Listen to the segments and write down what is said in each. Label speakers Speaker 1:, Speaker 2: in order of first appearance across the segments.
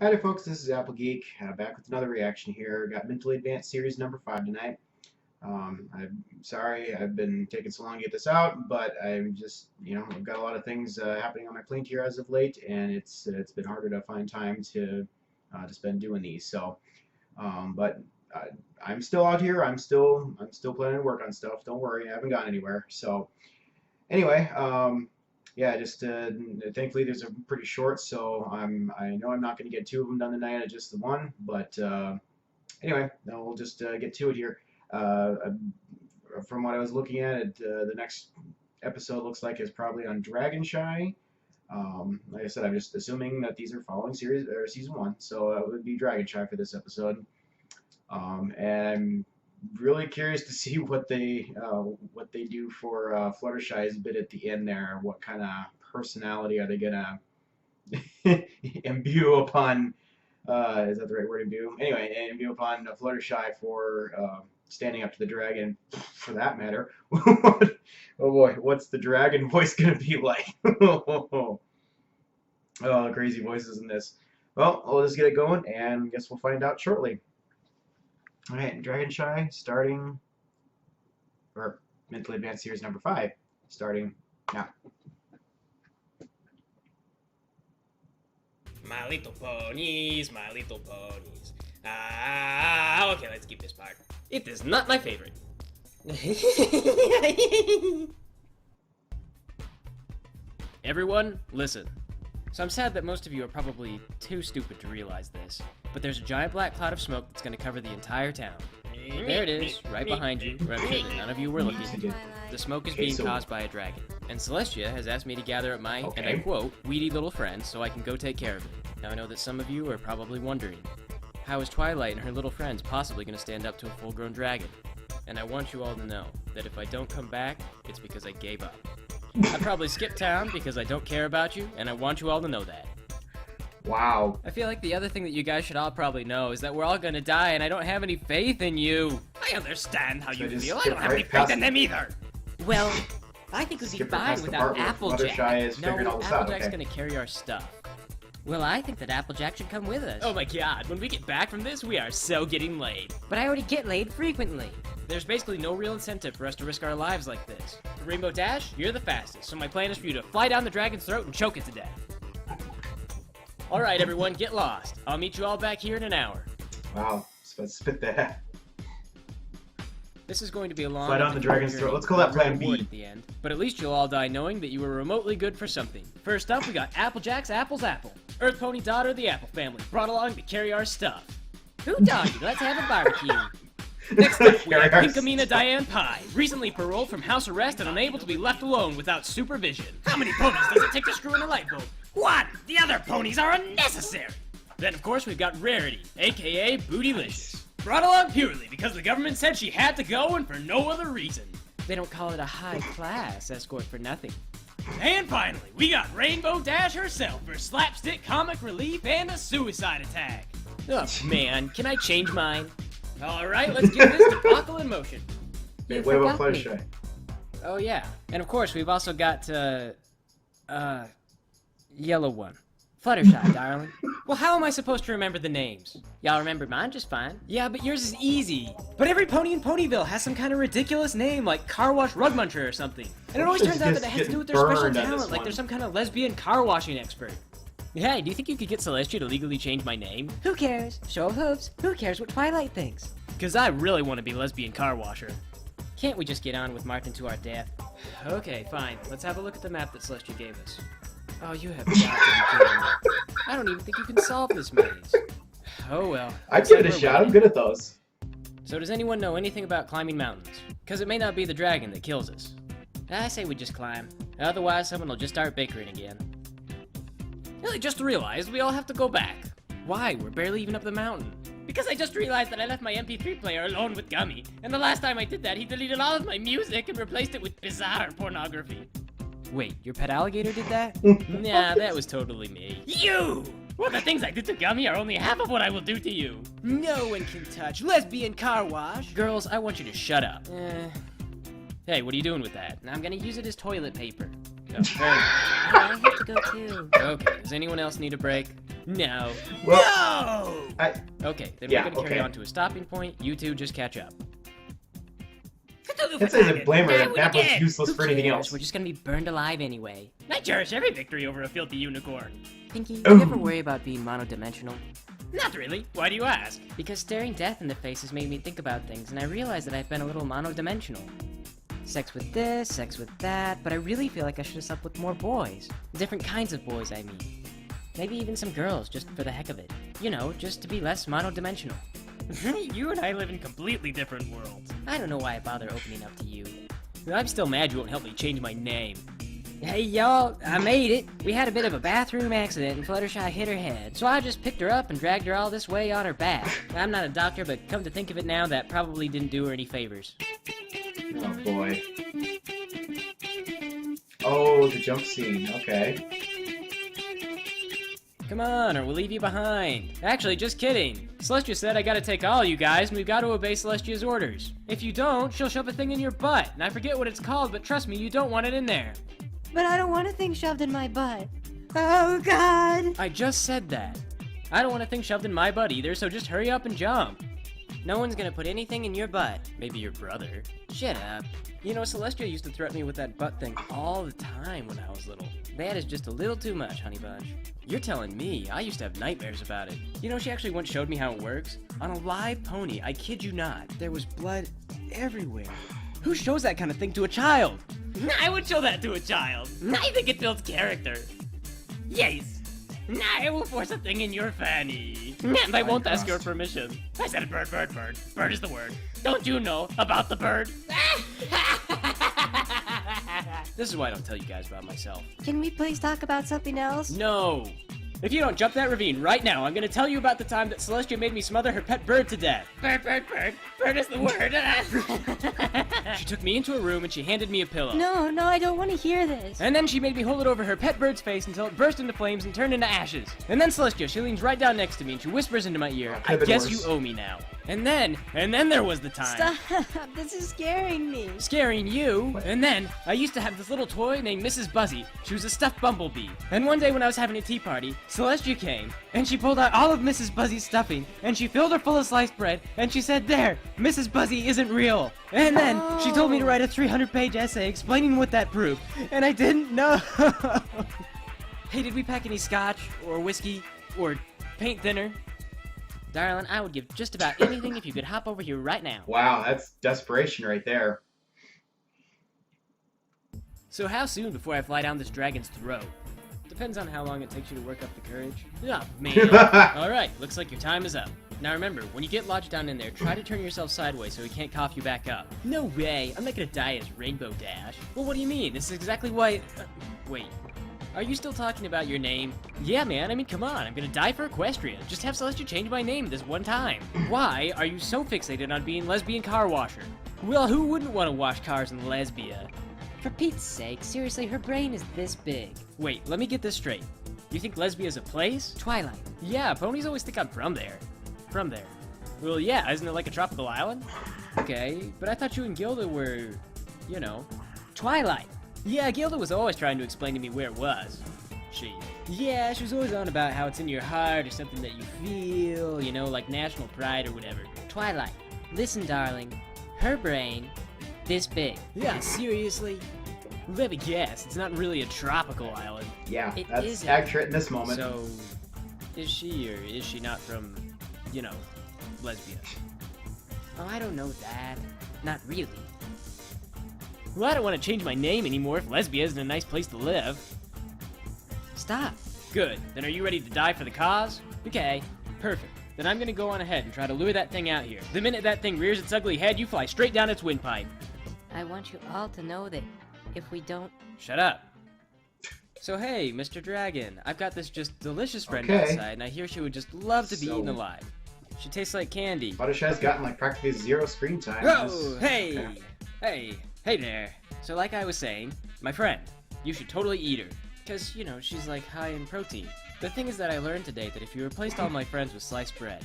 Speaker 1: Hi there, folks. This is Apple Geek, back with another reaction here. Got Mentally Advanced Series number 5 tonight. I'm sorry I've been taking so long to get this out, but I'm just, I've got a lot of things happening on my plate here as of late, and it's been harder to find time to spend doing these. But I'm still out here. I'm still planning to work on stuff. Don't worry, I haven't gone anywhere. So anyway, yeah, just thankfully these are pretty short, so I know I'm not going to get two of them done tonight, just the one. But anyway, no, we'll just get to it here. From what I was looking at, the next episode looks like it's probably on Dragon Shy. Like I said, I'm just assuming that these are following series or season one, so it would be Dragon Shy for this episode. And I'm really curious to see what they do for Fluttershy's bit at the end there. What kind of personality are they gonna imbue upon? Is that the right word, imbue? Anyway, imbue upon Fluttershy for standing up to the dragon, for that matter. Oh boy, what's the dragon voice gonna be like? Oh, crazy voices in this. Well, we'll just get it going, and I guess we'll find out shortly. Alright, Dragon Shy starting, or Mentally Advanced Series number 5, starting now.
Speaker 2: My little ponies, my little ponies. Ah, okay, let's keep this part. It is not my favorite. Everyone, listen. So I'm sad that most of you are probably too stupid to realize this, but there's a giant black cloud of smoke that's going to cover the entire town. There it is, right behind you, where I'm sure that none of you were looking. The smoke is being caused by a dragon, and Celestia has asked me to gather up my, and I quote, weedy little friends so I can go take care of it. Now I know that some of you are probably wondering, how is Twilight and her little friends possibly going to stand up to a full-grown dragon? And I want you all to know that if I don't come back, it's because I gave up. I probably skipped town because I don't care about you, and I want you all to know that.
Speaker 1: Wow.
Speaker 2: I feel like the other thing that you guys should all probably know is that we're all gonna die, and I don't have any faith in you. I understand how you feel. I don't have any faith in them either. Well, I think we'd be fine without Applejack. No, Applejack's gonna carry our stuff. Well, I think that Applejack should come with us. Oh my god, when we get back from this, we are so getting laid. But I already get laid frequently. There's basically no real incentive for us to risk our lives like this. Rainbow Dash, you're the fastest, so my plan is for you to fly down the dragon's throat and choke it to death. Alright everyone, get lost. I'll meet you all back here in an hour.
Speaker 1: Wow, spit that.
Speaker 2: This is going to be a long...
Speaker 1: Fly down the dragon's throat. Let's call that plan B.
Speaker 2: At the end. But at least you'll all die knowing that you were remotely good for something. First up, we got Applejack's Apple's Apple. Earth Pony daughter of the Apple family, brought along to carry our stuff. Who doggy? Let's have a barbecue. Next up, we have Pinkamena Diane Pie, recently paroled from house arrest and unable to be left alone without supervision. How many ponies does it take to screw in a light bulb? One! The other ponies are unnecessary! Then, of course, we've got Rarity, aka Bootylicious. Brought along purely because the government said she had to go and for no other reason. They don't call it a high-class escort for nothing. And finally, we got Rainbow Dash herself for slapstick comic relief and a suicide attack. Oh man, can I change mine? Alright, let's get this debacle in motion.
Speaker 1: Wait, what about Fluttershy?
Speaker 2: Oh yeah, and of course we've also got, yellow one. Fluttershy, darling. Well, how am I supposed to remember the names? Y'all remember mine just fine. Yeah, but yours is easy. But every pony in Ponyville has some kind of ridiculous name, like Car Wash Rug Muncher or something. And it always turns out that it has to do with their special talent, like they're some kind of lesbian car washing expert. Hey, do you think you could get Celestia to legally change my name? Who cares? Show of hooves. Who cares what Twilight thinks? Because I really want to be lesbian car washer. Can't we just get on with marching to our death? Okay, fine. Let's have a look at the map that Celestia gave us. Oh, you have got to be kidding me. I don't even think you can solve this maze. Oh well.
Speaker 1: I give it a shot. I'm good at those.
Speaker 2: So does anyone know anything about climbing mountains? Because it may not be the dragon that kills us. I say we just climb. Otherwise, someone will just start bickering again. I just realized we all have to go back. Why? We're barely even up the mountain. Because I just realized that I left my MP3 player alone with Gummy, and the last time I did that, he deleted all of my music and replaced it with bizarre pornography. Wait, your pet alligator did that? Nah, that was totally me. You! Well, the things I did to Gummy are only half of what I will do to you. No one can touch lesbian car wash. Girls, I want you to shut up. Hey, what are you doing with that? I'm gonna use it as toilet paper. Oh, very nice. I have to go too. Okay, does anyone else need a break? No.
Speaker 1: Well,
Speaker 2: No! Okay, then
Speaker 1: Yeah,
Speaker 2: we're gonna carry
Speaker 1: okay.
Speaker 2: on to a stopping point. You two just catch up.
Speaker 1: That says a blame her. That map was useless for anything else.
Speaker 2: We're just gonna be burned alive anyway. I cherish every victory over a filthy unicorn. Pinky,
Speaker 1: Oh.
Speaker 2: do you ever worry about being monodimensional? Not really. Why do you ask? Because staring death in the face has made me think about things, and I realize that I've been a little monodimensional. Sex with this, sex with that, but I really feel like I should have slept with more boys. Different kinds of boys, I mean. Maybe even some girls, just for the heck of it. You know, just to be less monodimensional. You and I live in completely different worlds. I don't know why I bother opening up to you. I'm still mad you won't help me change my name. Hey y'all, I made it. We had a bit of a bathroom accident and Fluttershy hit her head, so I just picked her up and dragged her all this way on her back. I'm not a doctor, but come to think of it now, that probably didn't do her any favors.
Speaker 1: Oh boy. Oh, the jump scene. Okay.
Speaker 2: Come on, or we'll leave you behind. Actually, just kidding. Celestia said I gotta take all you guys, and we've gotta obey Celestia's orders. If you don't, she'll shove a thing in your butt, and I forget what it's called, but trust me, you don't want it in there.
Speaker 3: But I don't want a thing shoved in my butt. Oh, God.
Speaker 2: I just said that. I don't want a thing shoved in my butt either, so just hurry up and jump. No one's gonna put anything in your butt. Maybe your brother. Shut up. You know, Celestia used to threaten me with that butt thing all the time when I was little. That is just a little too much, honey bunch. You're telling me. I used to have nightmares about it. You know, she actually once showed me how it works. On a live pony, I kid you not, there was blood everywhere. Who shows that kind of thing to a child? I would show that to a child. I think it builds character. Yes. I will force a thing in your fanny. And I won't ask your permission. I said bird, bird, bird. Bird is the word. Don't you know about the bird? This is why I don't tell you guys about myself.
Speaker 3: Can we please talk about something else?
Speaker 2: No. If you don't jump that ravine right now, I'm gonna tell you about the time that Celestia made me smother her pet bird to death. Bird, bird, bird. Bird is the word. She took me into a room and she handed me a pillow.
Speaker 3: No, I don't want to hear this.
Speaker 2: And then she made me hold it over her pet bird's face until it burst into flames and turned into ashes. And then Celestia, she leans right down next to me and she whispers into my ear, I guess you owe me now. And then there was the time.
Speaker 3: Stop. This is scaring me.
Speaker 2: Scaring you? And then, I used to have this little toy named Mrs. Buzzy. She was a stuffed bumblebee. And one day when I was having a tea party, Celestia came, and she pulled out all of Mrs. Buzzy's stuffing, and she filled her full of sliced bread, and she said, there, Mrs. Buzzy isn't real. And then, she told me to write a 300-page essay explaining what that proved, and I didn't know. Hey, did we pack any scotch, or whiskey, or paint thinner? Darling, I would give just about anything if you could hop over here right now.
Speaker 1: Wow, that's desperation right there.
Speaker 2: So how soon before I fly down this dragon's throat? Depends on how long it takes you to work up the courage. Oh, man. Alright, looks like your time is up. Now remember, when you get lodged down in there, try to turn yourself sideways so he can't cough you back up. No way, I'm not gonna die as Rainbow Dash. Well, what do you mean? This is exactly why... wait. Are you still talking about your name? Yeah, man, I mean, come on, I'm gonna die for Equestria. Just have Celestia change my name this one time. Why are you so fixated on being lesbian car washer? Well, who wouldn't want to wash cars in Lesbia? For Pete's sake, seriously, her brain is this big. Wait, let me get this straight. You think Lesbia's a place? Twilight. Yeah, ponies always think I'm from there. From there. Well, yeah, isn't it like a tropical island? Okay, but I thought you and Gilda were, you know, Twilight. Yeah, Gilda was always trying to explain to me where it was. Yeah, she was always on about how it's in your heart or something that you feel, you know, like national pride or whatever. Twilight. Listen, darling. Her brain, this big. Yeah, seriously? Let me guess, it's not really a tropical island.
Speaker 1: Yeah,
Speaker 2: It
Speaker 1: that's
Speaker 2: isn't.
Speaker 1: accurate in this moment.
Speaker 2: So, is she or is she not from, you know, Lesbia? Oh, I don't know that. Not really. Well, I don't want to change my name anymore if Lesbia isn't a nice place to live. Stop. Good. Then are you ready to die for the cause? Okay. Perfect. Then I'm gonna go on ahead and try to lure that thing out here. The minute that thing rears its ugly head, you fly straight down its windpipe.
Speaker 3: I want you all to know that if we don't...
Speaker 2: Shut up. So hey, Mr. Dragon, I've got this just delicious friend
Speaker 1: Okay.
Speaker 2: outside, and I hear she would just love to be
Speaker 1: So-
Speaker 2: eaten alive. She tastes like candy.
Speaker 1: Fluttershy's gotten like practically 0 screen time.
Speaker 2: Oh, hey!
Speaker 1: Okay.
Speaker 2: Hey there. So like I was saying, my friend, you should totally eat her. Because, you know, she's like high in protein. The thing is that I learned today that if you replaced all my friends with sliced bread,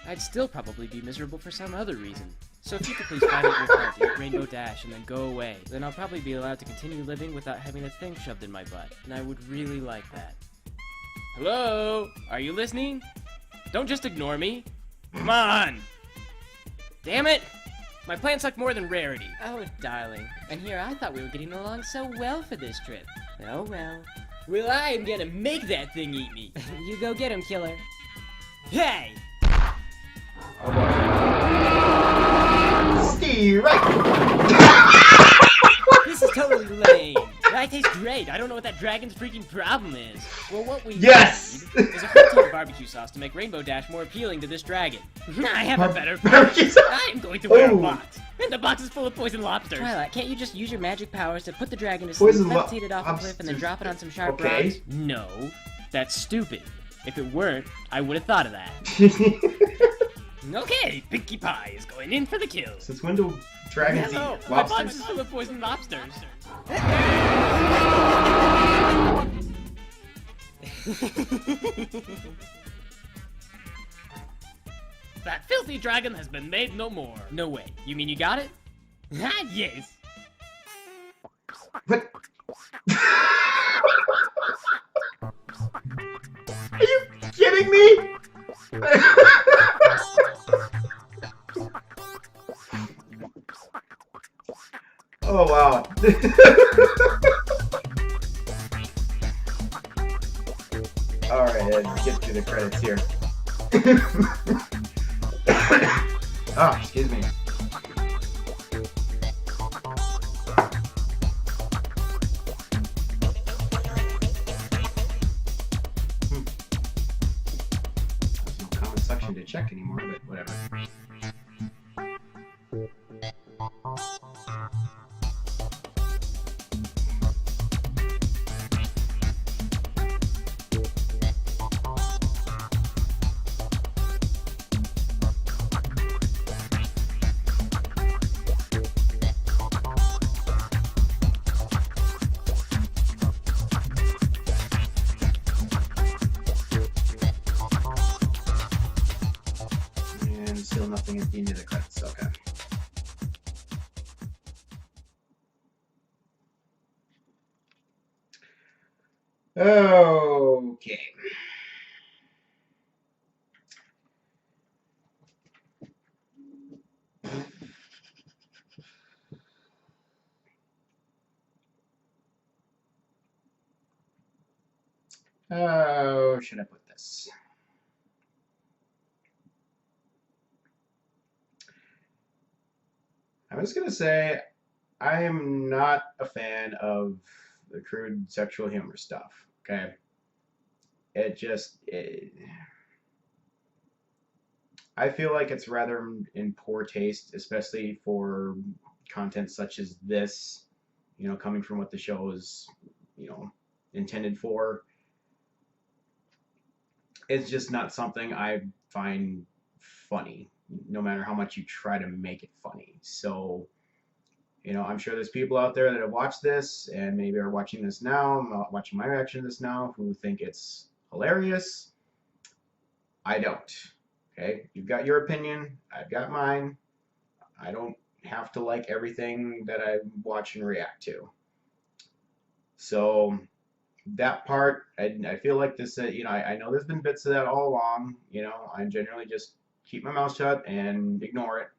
Speaker 2: I'd still probably be miserable for some other reason. So if you could please find out your party, Rainbow Dash, and then go away, then I'll probably be allowed to continue living without having a thing shoved in my butt. And I would really like that. Hello? Are you listening? Don't just ignore me. Come on! Damn it! My plan sucked more than rarity. Oh, darling. And here I thought we were getting along so well for this trip. Oh, well. Well, I am gonna make that thing eat me. You go get him, killer. Hey!
Speaker 1: Steve, right!
Speaker 2: This is totally lame. That tastes great. I don't know what that dragon's freaking problem is. Well, what we
Speaker 1: Yes!
Speaker 2: need is a whole ton of barbecue sauce to make Rainbow Dash more appealing to this dragon. I have a better
Speaker 1: Barbecue sauce?
Speaker 2: I am going to wear a
Speaker 1: Ooh.
Speaker 2: box. And the box is full of poison lobsters. Twilight, can't you just use your magic powers to put the dragon to
Speaker 1: Poison
Speaker 2: sleep, levitate it off a cliff, and then
Speaker 1: lobsters.
Speaker 2: drop it on some sharp
Speaker 1: Okay.
Speaker 2: rocks? No. That's stupid. If it weren't, I would have thought of that. Okay, Pinkie Pie is going in for the kill.
Speaker 1: Since when do dragons
Speaker 2: Hello,
Speaker 1: eat
Speaker 2: my box
Speaker 1: lobsters?
Speaker 2: is full of poison lobsters. That filthy dragon has been made no more. No way. You mean you got it? Ah, yes.
Speaker 1: What? Are you kidding me? Oh wow. Alright, let's get to the credits here. Oh, excuse me. There's no comment section to check anymore, but whatever. And still nothing at the end of the credits, okay. Okay. How should I put this? I'm just gonna say I am not a fan of the crude sexual humor stuff. Okay, I feel like it's rather in poor taste, especially for content such as this. You know, coming from what the show is, you know, intended for. It's just not something I find funny, no matter how much you try to make it funny. So, you know, I'm sure there's people out there that have watched this and maybe are watching this now, watching my reaction to this now, who think it's hilarious. I don't. Okay? You've got your opinion. I've got mine. I don't have to like everything that I watch and react to. So that part, I feel like this, you know, I know there's been bits of that all along. You know, I generally just keep my mouth shut and ignore it.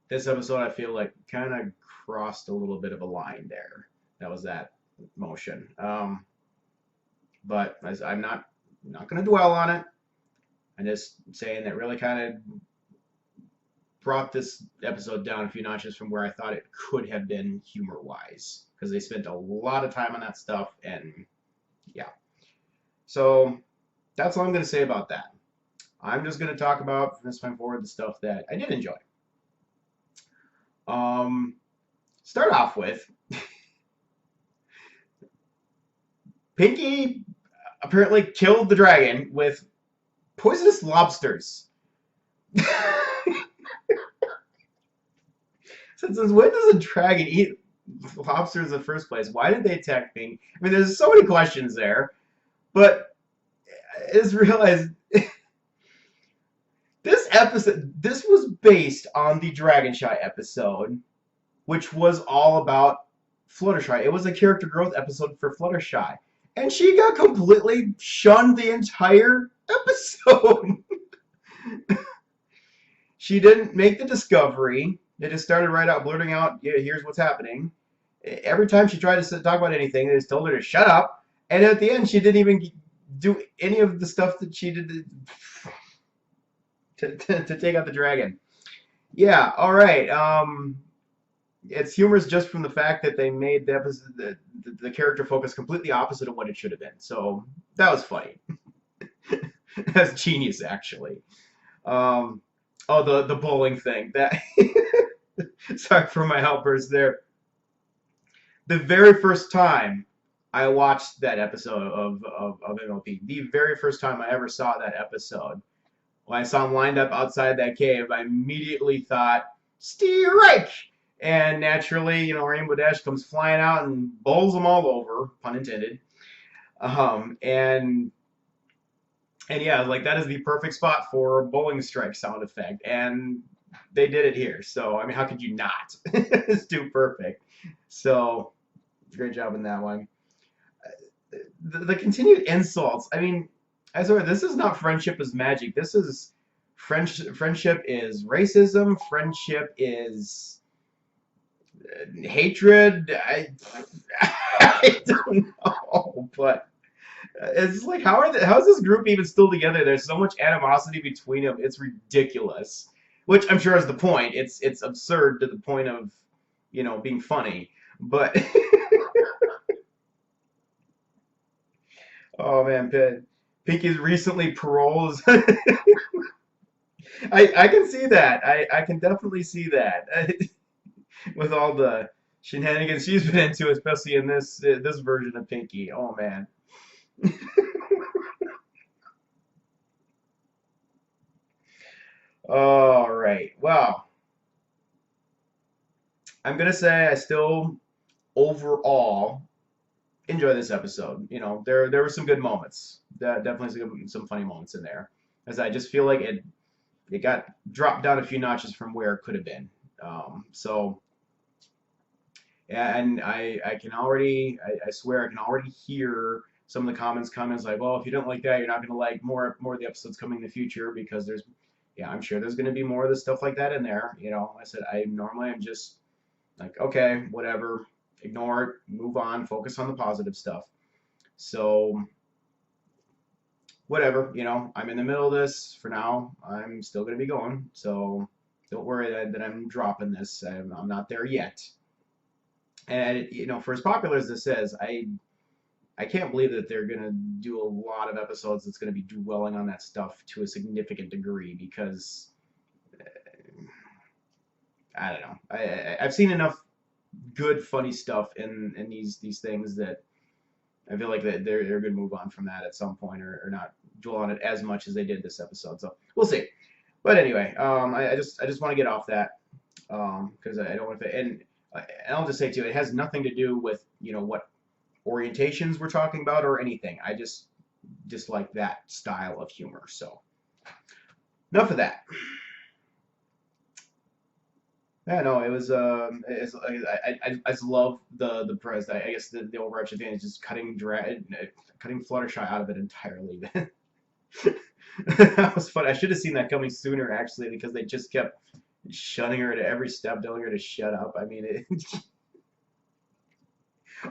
Speaker 1: This episode, I feel like, kind of crossed a little bit of a line there. That was that motion. But as I'm not going to dwell on it. I'm just saying that really kind of brought this episode down a few notches from where I thought it could have been humor-wise, because they spent a lot of time on that stuff, and yeah. So that's all I'm going to say about that. I'm just going to talk about, from this point forward, the stuff that I did enjoy. Start off with Pinkie apparently killed the dragon with poisonous lobsters. Since when does a dragon eat lobsters in the first place? Why did they attack Pinkie? I mean, there's so many questions there, but I just realized this episode, this was based on the Dragonshy episode, which was all about Fluttershy. It was a character growth episode for Fluttershy. and she got completely shunned the entire episode. She didn't make the discovery. They just started right out blurting out, yeah, here's what's happening. Every time she tried to talk about anything, they just told her to shut up. And at the end, she didn't even do any of the stuff that she did to take out the dragon. Yeah, all right. It's humorous just from the fact that they made the episode, the character focus completely opposite of what it should have been. So that was funny. That's genius, actually. Um, oh, the bowling thing. That sorry for my outburst there. The very first time I watched that episode of MLP, the very first time I ever saw that episode, when I saw him lined up outside that cave, I immediately thought, Strike! And naturally, Rainbow Dash comes flying out and bowls them all over, pun intended. And yeah, like that is the perfect spot for a bowling strike sound effect, and they did it here. So I mean, how could you not? It's too perfect. So great job in that one. The continued insults. I mean, I swear this is not friendship is magic. This is friendship is racism. Friendship is hatred. I don't know, but it's like how is this group even still together? There's so much animosity between them. It's ridiculous. Which I'm sure is the point. It's absurd to the point of, being funny. But oh man, Pinky's recently paroled. I can see that. I can definitely see that. With all the shenanigans she's been into, especially in this version of Pinky. Oh man. All right. Well, I'm gonna say I still overall enjoy this episode. There were some good moments. Definitely some funny moments in there. As I just feel like it got dropped down a few notches from where it could have been. So yeah, and I can already I swear I can already hear some of the comments like, well, if you don't like that, you're not gonna like more of the episodes coming in the future because I'm sure there's gonna be more of the stuff like that in there. I said I normally am just like, okay, whatever, ignore it, move on, focus on the positive stuff. So whatever, I'm in the middle of this for now. I'm still gonna be going, so don't worry that I'm dropping this. I'm not there yet. And for as popular as this is, I can't believe that they're gonna do a lot of episodes that's gonna be dwelling on that stuff to a significant degree because I don't know. I've seen enough good funny stuff in these things that I feel like that they're gonna move on from that at some point or not dwell on it as much as they did this episode. So we'll see. But anyway, I just want to get off that because I don't want to. And I'll just say too, it has nothing to do with what orientations we're talking about or anything. I just dislike that style of humor. So enough of that. Yeah, no, it was. I just love the press. I guess the overarching thing is just cutting Fluttershy out of it entirely. That was fun. I should have seen that coming sooner, actually, because they just kept shunning her at every step, telling her to shut up. I mean,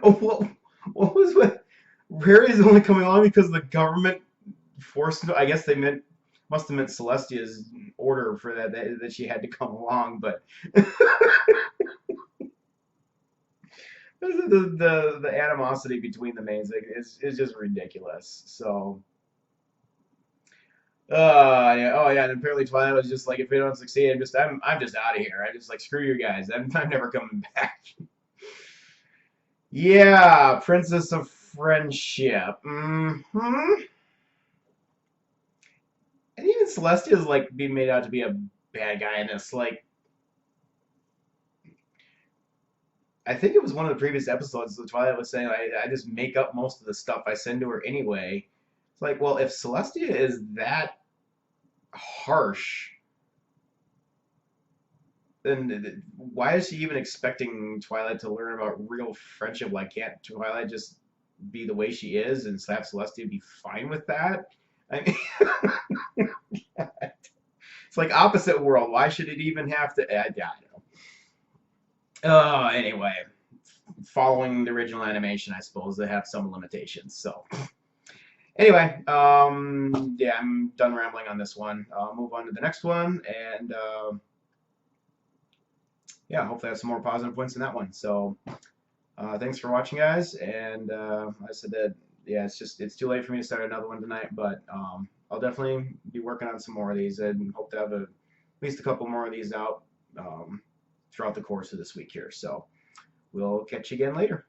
Speaker 1: oh, what was with Rary's only coming along because the government forced. I guess they must have meant Celestia's order for that she had to come along, but the animosity between the mains is just ridiculous. So. Yeah, oh yeah, and apparently Twilight was just like, if we don't succeed, I'm just out of here. I'm just like, screw you guys. I'm never coming back. Yeah, Princess of Friendship. Mm-hmm. And even Celestia's like being made out to be a bad guy in this. Like, I think it was one of the previous episodes that Twilight was saying, I just make up most of the stuff I send to her anyway. It's like, well, if Celestia is that harsh, then why is she even expecting Twilight to learn about real friendship? Like, can't Twilight just be the way she is and have Celestia be fine with that. I mean, it's like opposite world. Why should it even have to? I don't know. Anyway, following the original animation, I suppose they have some limitations. So anyway, yeah, I'm done rambling on this one. I'll move on to the next one, and yeah, hopefully I have some more positive points in that one. So thanks for watching, guys, and I said that, yeah, it's too late for me to start another one tonight, but I'll definitely be working on some more of these and hope to have at least a couple more of these out throughout the course of this week here. So we'll catch you again later.